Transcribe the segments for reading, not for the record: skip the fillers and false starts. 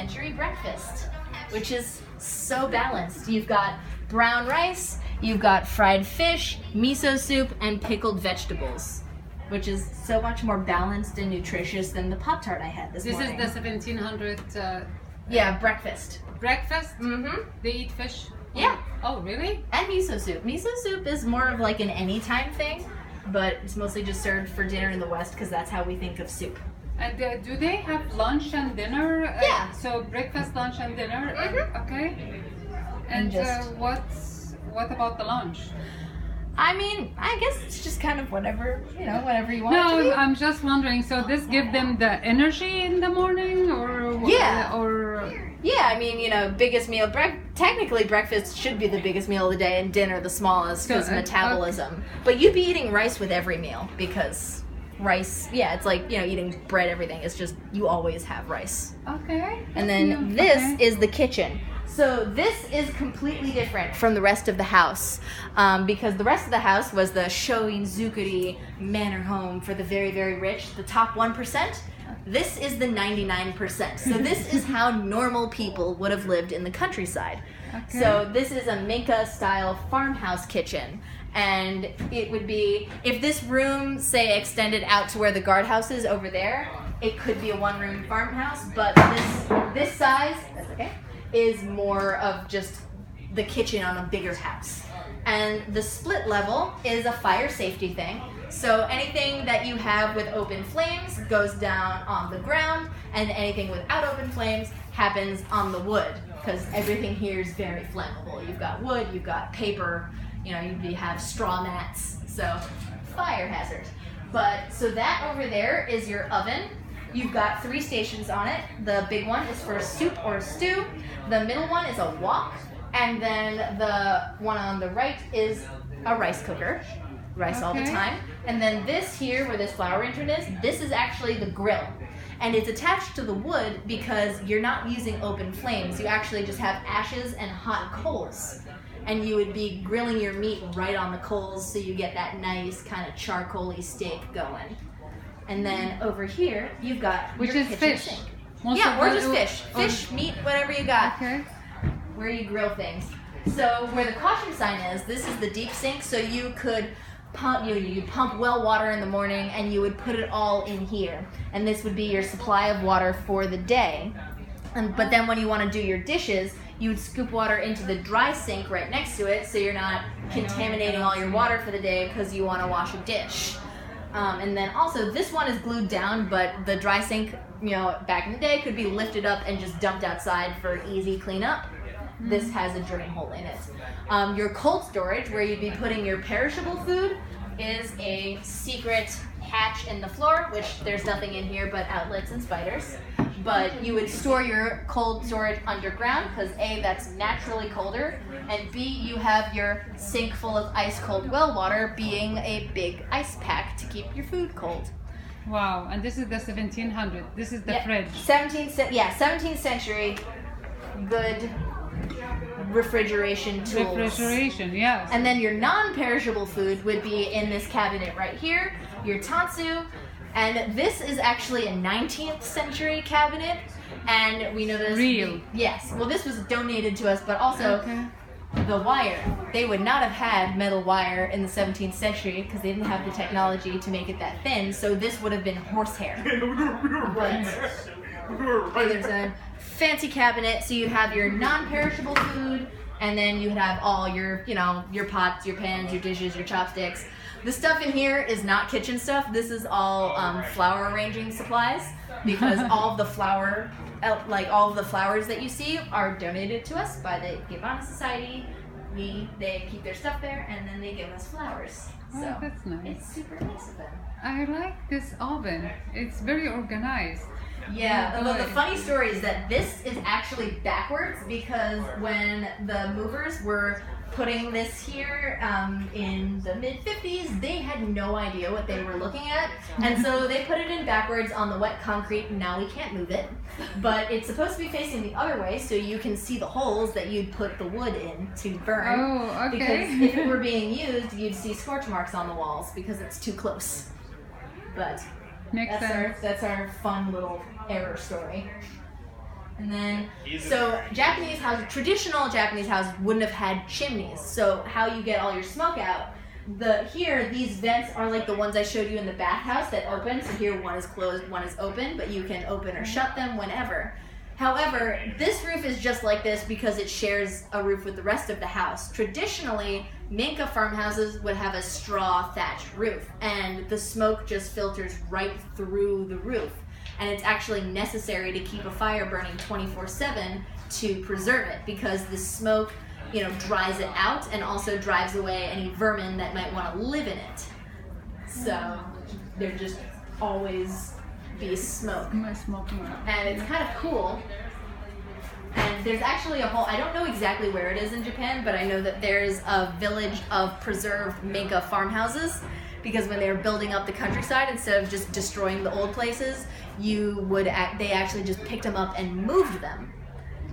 century breakfast, which is so balanced. You've got brown rice, you've got fried fish, miso soup, and pickled vegetables, which is so much more balanced and nutritious than the Pop-Tart I had this morning. This is the 1700 yeah, breakfast. breakfast? Mm-hmm. They eat fish? Yeah. Oh, really? And miso soup. Miso soup is more of like an anytime thing, but it's mostly just served for dinner in the West because that's how we think of soup. And do they have lunch and dinner? Yeah. So breakfast, lunch, and dinner. Mhm. Okay. And what about the lunch? I mean, I guess it's just kind of whatever you want. No, it to be. I'm just wondering. So this give them the energy in the morning, or Yeah. or Yeah, I mean, biggest meal. Technically, breakfast should be the biggest meal of the day, and dinner the smallest because So, metabolism. But you'd be eating rice with every meal because rice. Yeah, it's like eating bread. Everything. It's just you always have rice. okay. And then this is the kitchen. So this is completely different from the rest of the house because the rest of the house was the Shoin-zukuri manor home for the very, very rich, the top 1%. This is the 99%. So this is how normal people would have lived in the countryside. Okay. So this is a Minka-style farmhouse kitchen. And it would be, if this room, say, extended out to where the guardhouse is over there, it could be a one-room farmhouse, but this size, that's okay, is more of just the kitchen on a bigger house. And the split level is a fire safety thing. So anything that you have with open flames goes down on the ground, and anything without open flames happens on the wood, because everything here is very flammable. You've got wood, you've got paper, you have straw mats, so fire hazard. But so that over there is your oven. You've got 3 stations on it. The big one is for soup or stew. The middle one is a wok. And then the one on the right is a rice cooker. Rice all the time. And then this here, where this flour intern is, this is actually the grill. And it's attached to the wood because you're not using open flames. You actually just have ashes and hot coals. And you would be grilling your meat right on the coals so you get that nice kind of charcoaly steak going. And then over here, you've got Which your is kitchen fish. sink. Most Yeah, of or the- just fish. Fish, meat, whatever you got. Okay. Where you grill things. So where the caution sign is, this is the deep sink, so you could pump well water in the morning and you would put it all in here. And this would be your supply of water for the day. But then when you want to do your dishes, you would scoop water into the dry sink right next to it so you're not contaminating all your water for the day because you want to wash a dish. And then also this one is glued down, but the dry sink, back in the day could be lifted up and just dumped outside for easy cleanup. This has a drain hole in it. Your cold storage, where you'd be putting your perishable food, is a secret hatch in the floor, which there's nothing in here but outlets and spiders. But you would store your cold storage underground because A, that's naturally colder, and B, you have your sink full of ice cold well water being a big ice pack to keep your food cold. Wow. And this is the 1700. This is the fridge. 17th century, good refrigeration tools. Refrigeration, yes. And then your non-perishable food would be in this cabinet right here, your tansu. And this is actually a 19th century cabinet. And we know this. Real. Yes. Well, this was donated to us, but also the wire. They would not have had metal wire in the 17th century because they didn't have the technology to make it that thin. So this would have been horsehair. But there's a fancy cabinet, so you'd have your non-perishable food, and then you'd have all your, your pots, your pans, your dishes, your chopsticks. The stuff in here is not kitchen stuff. This is all flower arranging supplies because all of the flour, all of the flowers that you see are donated to us by the Gavana Society. They keep their stuff there, and then they give us flowers. So that's nice. It's super nice of them. I like this oven. It's very organized. Yeah, although the funny story is that this is actually backwards because when the movers were putting this here in the mid-50s, they had no idea what they were looking at. And so they put it in backwards on the wet concrete, and now we can't move it. But it's supposed to be facing the other way so you can see the holes that you'd put the wood in to burn. Oh, okay. Because if it were being used, you'd see scorch marks on the walls because it's too close. But Makes sense. that's our fun little error story. And then, so traditional Japanese houses wouldn't have had chimneys. So how you get all your smoke out, these vents are like the ones I showed you in the bathhouse that open. So here one is closed, one is open, but you can open or shut them whenever. However, this roof is just like this because it shares a roof with the rest of the house. Traditionally, Minka farmhouses would have a straw thatched roof, and the smoke just filters right through the roof. And it's actually necessary to keep a fire burning 24/7 to preserve it, because the smoke, dries it out and also drives away any vermin that might want to live in it. So there just always be smoke. And it's kind of cool. And there's actually I don't know exactly where it is in Japan, but I know that there's a village of preserved Minka farmhouses, because when they were building up the countryside, instead of just destroying the old places, they actually just picked them up and moved them.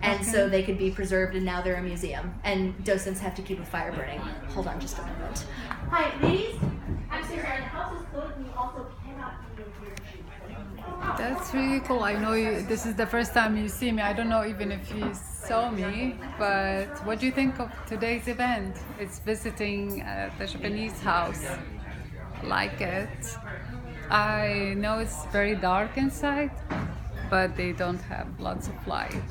And so they could be preserved, and now they're a museum. And docents have to keep a fire burning. Hold on just a moment. Hi, ladies. I'm so sorry, the house is closed and you also cannot be in here. That's really cool. I know this is the first time you see me. I don't know even if you saw me, but what do you think of today's event? It's visiting the Japanese house. Like it. I know it's very dark inside, but they don't have lots of light.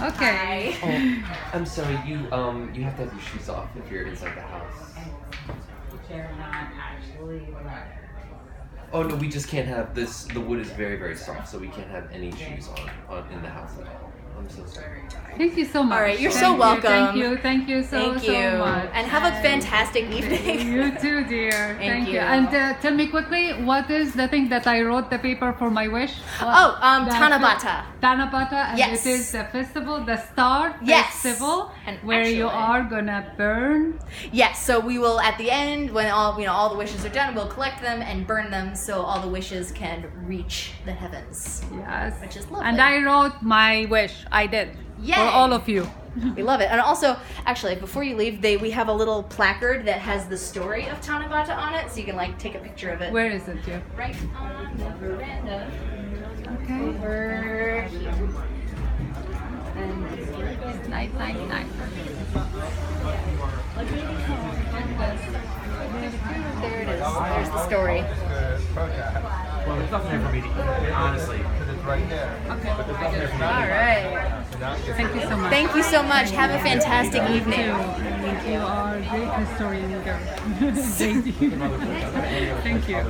Okay. Oh, I'm sorry. You have to have your shoes off if you're inside the house. They're not actually. Oh no, we just can't have this. The wood is very, very soft, so we can't have any shoes on in the house at all. I'm so sorry. Thank you so much. All right, you're so welcome. Thank you so much. And have a fantastic evening. You too, dear. Thank you. And tell me quickly, what is the thing that I wrote the paper for my wish? Tanabata. Tanabata, and Yes. it is the festival, the Star Yes. Festival, And where you actually- are gonna burn. Yes, so we will at the end, when all the wishes are done, we'll collect them and burn them so all the wishes can reach the heavens. Yes. Which is lovely. And I wrote my wish. I did. Yay. For all of you. We love it. And also, actually, before you leave, we have a little placard that has the story of Tanabata on it, so you can take a picture of it. Where is it, Jeff? Right on the veranda. Okay. Over here. And night. There it is. There's the story. Well, there's nothing there for me to eat, honestly. It's right there. Okay. But there's nothing there for me to All eat. right. Thank you so much. Thank you so much. Have a fantastic evening. You are a great historian girl. Thank you. Thank you.